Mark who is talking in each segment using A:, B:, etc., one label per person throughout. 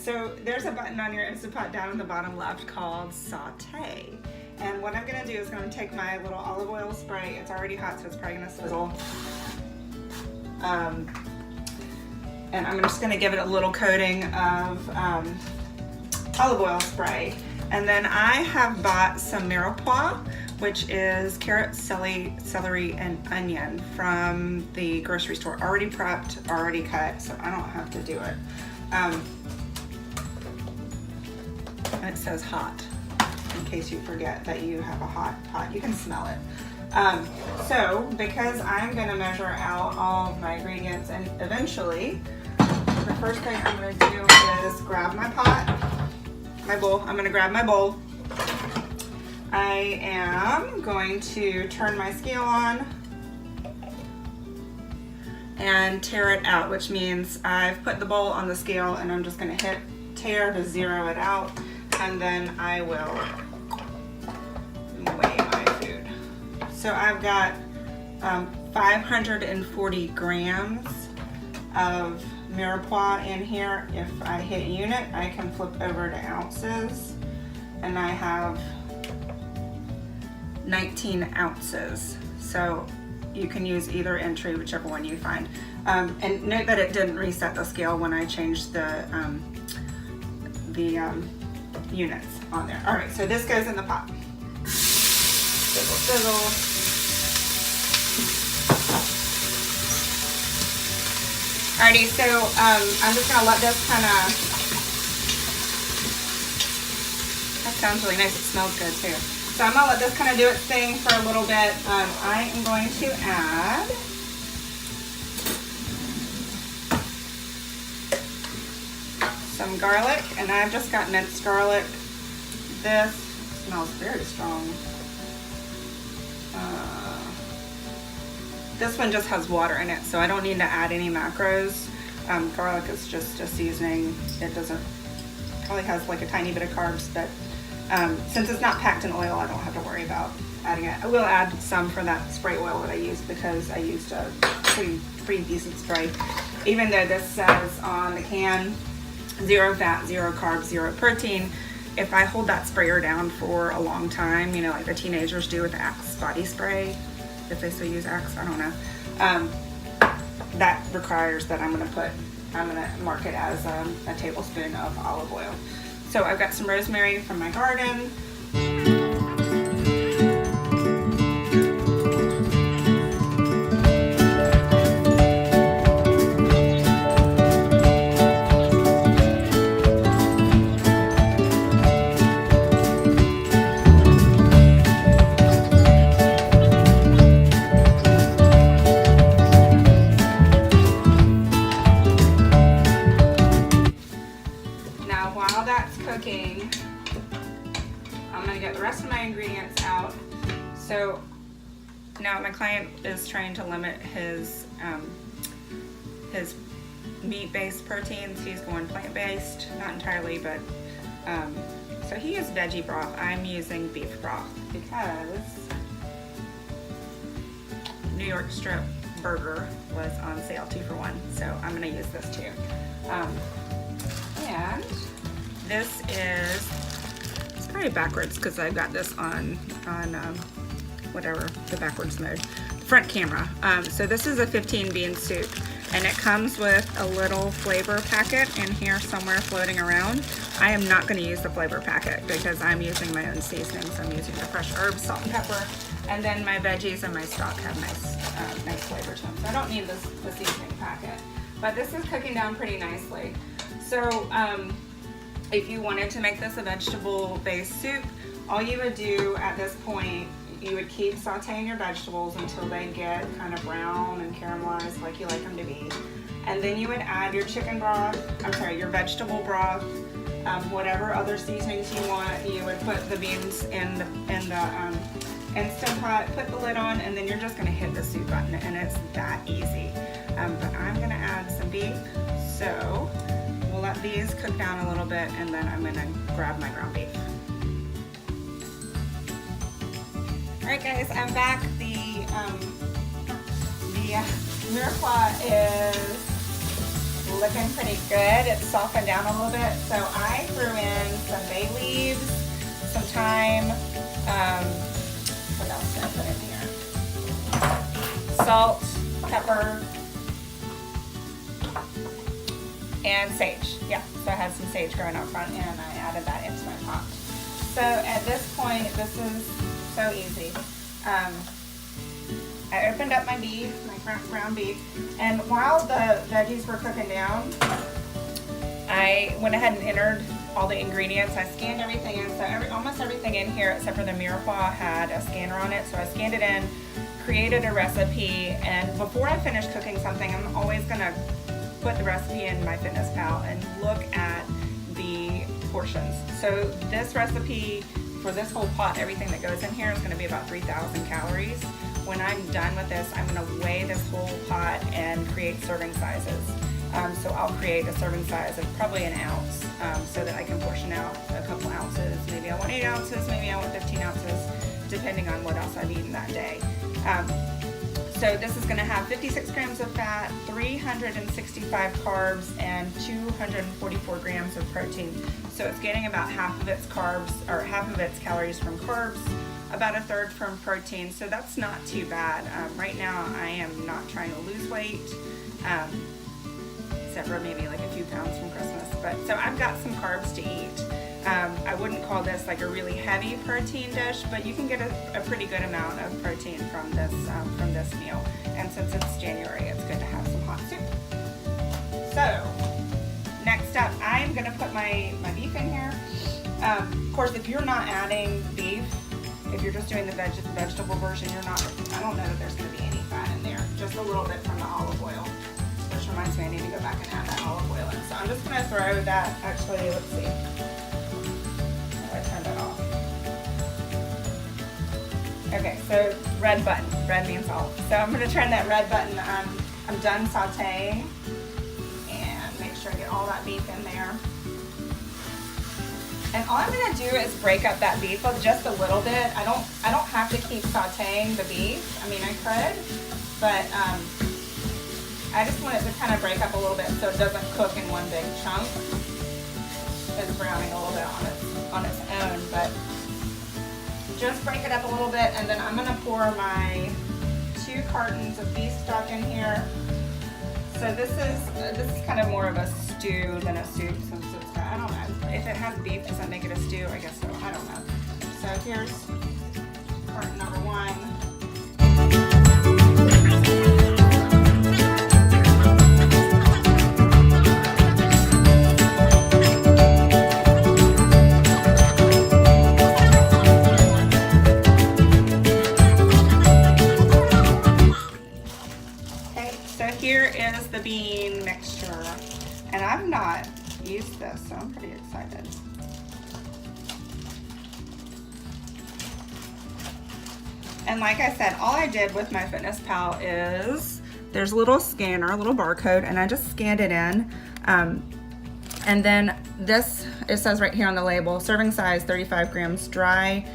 A: So there's a button on your Instant Pot down in the bottom left called Sauté. And what I'm gonna do is gonna take my little olive oil spray. It's already hot, so it's probably gonna sizzle. And I'm just gonna give it a little coating of olive oil spray. And then I have bought some mirepoix, which is carrot, celery, and onion from the grocery store. Already prepped, already cut, so I don't have to do it. And it says hot, in case you forget that you have a hot pot. You can smell it. So, because I'm gonna measure out all of my ingredients, and eventually, the first thing I'm gonna do is grab my pot, my bowl. I'm gonna grab my bowl. I am going to turn my scale on and tare it out, which means I've put the bowl on the scale and I'm just gonna hit tare to zero it out, and then I will weigh my food. So I've got 540 grams of mirepoix in here. If I hit unit, I can flip over to ounces, and I have 19 ounces. So you can use either entry, whichever one you find. And note that it didn't reset the scale when I changed the units on there. All right, so this goes in the pot. Sizzle, sizzle. Alrighty, so I'm just gonna let this kind of, that sounds really nice, it smells good too. So I'm gonna let this kind of do its thing for a little bit. I am going to add some garlic, and I've just got minced garlic. This smells very strong. This one just has water in it, so I don't need to add any macros. Garlic is just a seasoning. It probably has like a tiny bit of carbs, but since it's not packed in oil, I don't have to worry about adding it. I will add some for that spray oil that I used, because I used a pretty decent spray. Even though this says on the can, 0 fat, 0 carbs, 0 protein, if I hold that sprayer down for a long time, you know, like the teenagers do with the Axe body spray, if they still use Axe, I don't know, that requires that I'm gonna mark it as a tablespoon of olive oil. So I've got some rosemary from my garden. I'm gonna get the rest of my ingredients out. So now my client is trying to limit his meat-based proteins. He's going plant-based, not entirely, but so he uses veggie broth. I'm using beef broth because New York strip burger was on sale 2 for 1, so I'm gonna use this too. And this is, it's probably backwards because I've got this on whatever, the backwards mode, front camera. So this is a 15 bean soup, and it comes with a little flavor packet in here somewhere floating around. I am not going to use the flavor packet because I'm using my own seasonings. I'm using the fresh herbs, salt and pepper, and then my veggies and my stock have nice flavor to them. So I don't need the seasoning packet. But this is cooking down pretty nicely. So if you wanted to make this a vegetable-based soup, all you would do at this point, you would keep sauteing your vegetables until they get kind of brown and caramelized like you like them to be. And then you would add your chicken broth, your vegetable broth, whatever other seasonings you want. You would put the beans in the Instant Pot, put the lid on, and then you're just gonna hit the soup button, and it's that easy. But I'm gonna add some beef, so we'll let these cook down a little bit, and then I'm gonna grab my ground beef. All right, guys, I'm back. The mirepoix is looking pretty good. It's softened down a little bit. So I threw in some bay leaves, some thyme, what else did I put in here? Salt, pepper, and sage. Yeah, so I had some sage growing out front and I added that into my pot. So at this point, this is so easy. I opened up my beef, my ground beef, and while the veggies were cooking down, I went ahead and entered all the ingredients. I scanned everything in, so almost everything in here except for the mirepoix had a scanner on it, so I scanned it in, created a recipe, and before I finish cooking something, I'm always gonna put the recipe in MyFitnessPal and look at the portions. So this recipe for this whole pot, everything that goes in here is gonna be about 3,000 calories. When I'm done with this, I'm gonna weigh this whole pot and create serving sizes. So I'll create a serving size of probably an ounce so that I can portion out a couple ounces. Maybe I want 8 ounces, maybe I want 15 ounces, depending on what else I've eaten that day. So this is gonna have 56 grams of fat, 365 carbs, and 244 grams of protein. So it's getting about half of its carbs, or half of its calories from carbs, about a third from protein, so that's not too bad. Right now I am not trying to lose weight, except for maybe like a few pounds from Christmas, but so I've got some carbs to eat. I wouldn't call this like a really heavy protein dish, but you can get a pretty good amount of protein from this meal. And since it's January, it's good to have some hot soup. So next up, I'm gonna put my beef in here. Of course, if you're not adding beef, if you're just doing the vegetable version, I don't know that there's gonna be any fat in there, just a little bit from the olive oil. Which reminds me, I need to go back and add that olive oil in. So I'm just gonna throw that, actually, let's see. How do I turn that off? Okay, so red button, red means off. So I'm gonna turn that red button on. I'm done sauteing, and make sure I get all that beef in there. And all I'm gonna do is break up that beef just a little bit. I don't have to keep sauteing the beef. I mean, I could, but I just want it to kind of break up a little bit so it doesn't cook in one big chunk. It's browning a little bit on its own, but just break it up a little bit, and then I'm gonna pour my 2 cartons of beef stock in here. So this is kind of more of a stew than a soup, since it's got, I don't know, if it has beef, does that make it a stew? I guess so, I don't know. So here's carton number 1. Here is the bean mixture, and I've not used this, so I'm pretty excited. And like I said, all I did with MyFitnessPal is there's a little scanner, a little barcode, and I just scanned it in. And then this, it says right here on the label, serving size 35 grams dry,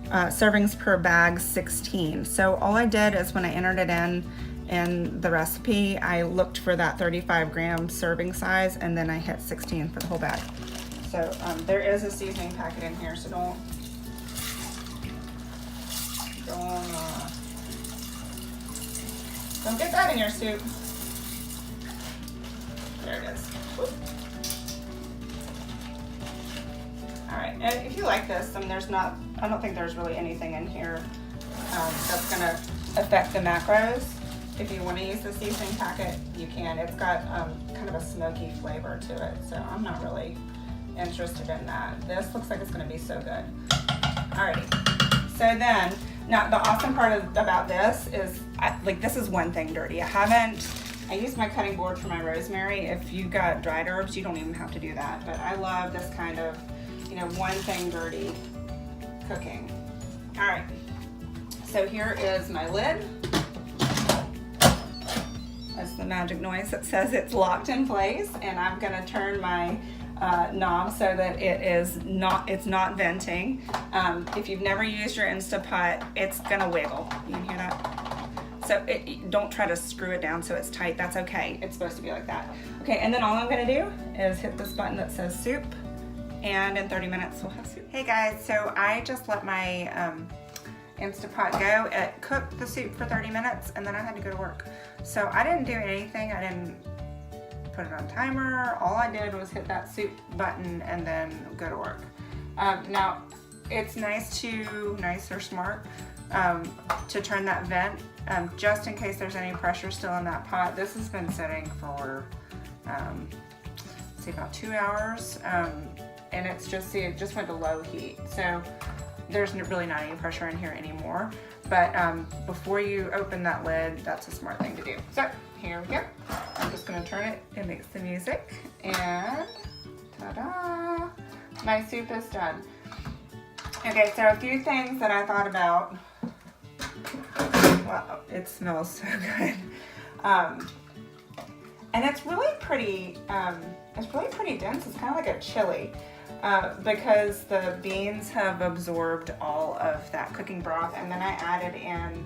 A: servings per bag 16. So all I did is when I entered it in the recipe, I looked for that 35 gram serving size, and then I hit 16 for the whole bag. So there is a seasoning packet in here, so don't get that in your soup. There it is. Whoop. All right, and if you like this, I don't think there's really anything in here that's gonna affect the macros. If you want to use the seasoning packet, you can. It's got kind of a smoky flavor to it, so I'm not really interested in that. This looks like it's going to be so good. Alrighty, so then, now the awesome part about this is, this is one thing dirty. I used my cutting board for my rosemary. If you've got dried herbs, you don't even have to do that, but I love this kind of, one thing dirty cooking. Alright, so here is my lid. That's the magic noise that says it's locked in place, and I'm gonna turn my knob so that it's not venting. If you've never used your Instapot, it's gonna wiggle. You can hear that? So don't try to screw it down so it's tight. That's okay. It's supposed to be like that. Okay, and then all I'm gonna do is hit this button that says soup, and in 30 minutes we'll have soup. Hey guys, so I just let my Instapot go. It cooked the soup for 30 minutes and then I had to go to work. So I didn't do anything. I didn't put it on timer. All I did was hit that soup button and then go to work. Now, it's nice or smart to turn that vent just in case there's any pressure still in that pot. This has been sitting for, say about 2 hours, and it's just, see, it just went to low heat. So there's really not any pressure in here anymore. But before you open that lid, that's a smart thing to do. So here we go. I'm just gonna turn it. It makes the music, and ta-da! My soup is done. Okay, so a few things that I thought about. Wow, it smells so good. And it's really pretty, dense. It's kind of like a chili because the beans have absorbed all of that cooking broth, and then I added in,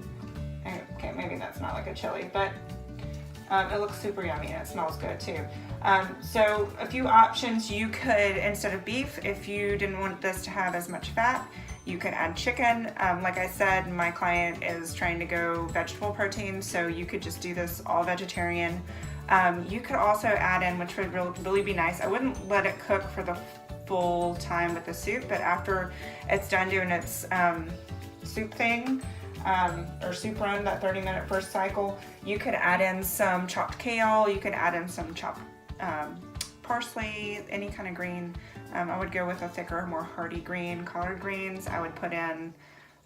A: okay, maybe that's not like a chili, but it looks super yummy and it smells good too. So a few options. You could, instead of beef, if you didn't want this to have as much fat, you could add chicken. Like I said, my client is trying to go vegetable protein, so you could just do this all vegetarian. You could also add in, which would really be nice, I wouldn't let it cook for the full time with the soup, but after it's done doing its soup thing, or soup run, that 30-minute first cycle, you could add in some chopped kale, you could add in some chopped parsley, any kind of green. I would go with a thicker, more hearty green. Collard greens I would put in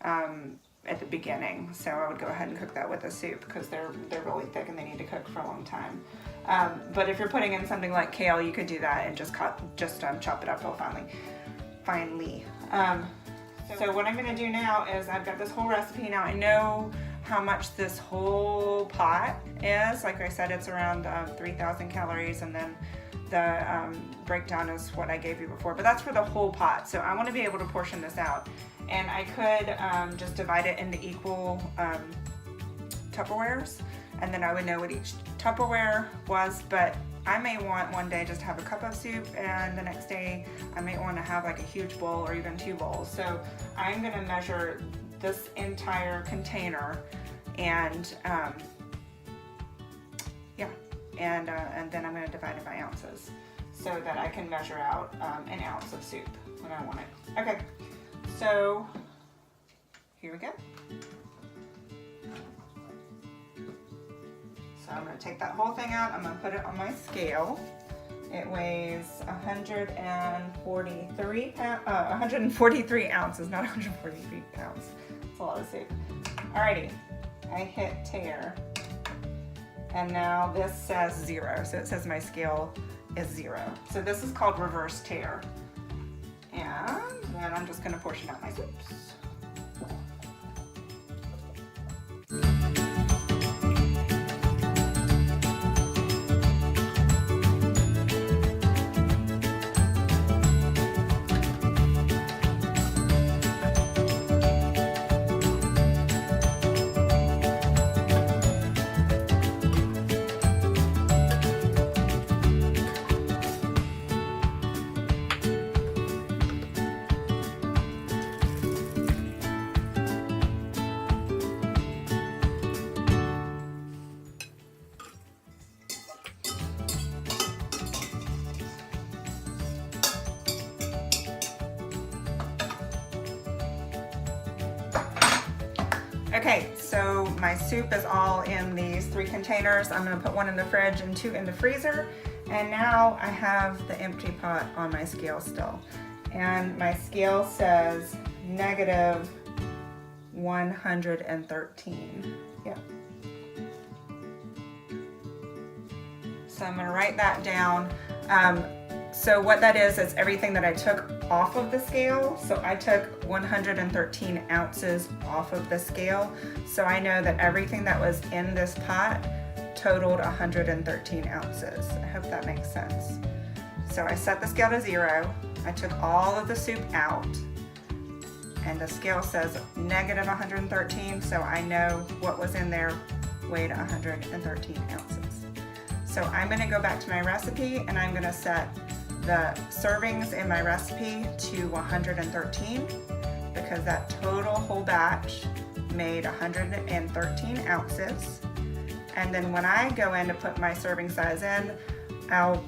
A: at the beginning, so I would go ahead and cook that with the soup because they're really thick and they need to cook for a long time. But if you're putting in something like kale, you could do that and just chop it up real finely. So what I'm going to do now is I've got this whole recipe. Now I know how much this whole pot is. Like I said, it's around 3,000 calories, and then the breakdown is what I gave you before, but that's for the whole pot. So I want to be able to portion this out, and I could just divide it into equal Tupperwares, and then I would know what each Tupperware was. But I may want one day just to have a cup of soup, and the next day I may want to have like a huge bowl or even 2 bowls. So I'm going to measure this entire container, and and then I'm going to divide it by ounces so that I can measure out an ounce of soup when I want it. Okay, so here we go. So I'm going to take that whole thing out. I'm going to put it on my scale. It weighs 143 ounces, not 143 pounds. That's a lot of soup. Alrighty, I hit tare. And now this says 0, so it says my scale is 0. So this is called reverse tare. And then I'm just going to portion out my soups. Okay, so my soup is all in these 3 containers. I'm going to put 1 in the fridge and 2 in the freezer. And now I have the empty pot on my scale still. And my scale says negative 113. Yep. So I'm going to write that down. So what that is everything that I took off of the scale. So I took 113 ounces off of the scale. So I know that everything that was in this pot totaled 113 ounces. I hope that makes sense. So I set the scale to 0. I took all of the soup out, and the scale says negative 113, so I know what was in there weighed 113 ounces. So I'm gonna go back to my recipe and I'm gonna set the servings in my recipe to 113 because that total whole batch made 113 ounces. And then when I go in to put my serving size in, I'll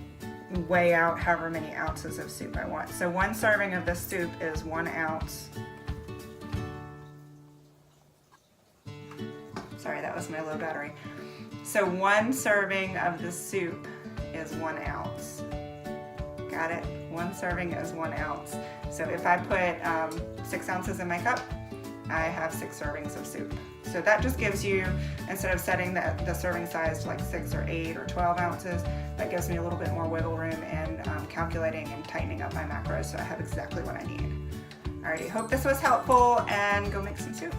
A: weigh out however many ounces of soup I want. So one serving of this soup is 1 ounce. Sorry, that was my low battery. So one serving of the soup is 1 ounce. Got it? One serving is 1 ounce. So if I put 6 ounces in my cup, I have 6 servings of soup. So that just gives you, instead of setting the serving size to like 6 or 8 or 12 ounces, that gives me a little bit more wiggle room in calculating and tightening up my macros so I have exactly what I need. Alrighty, hope this was helpful and go make some soup.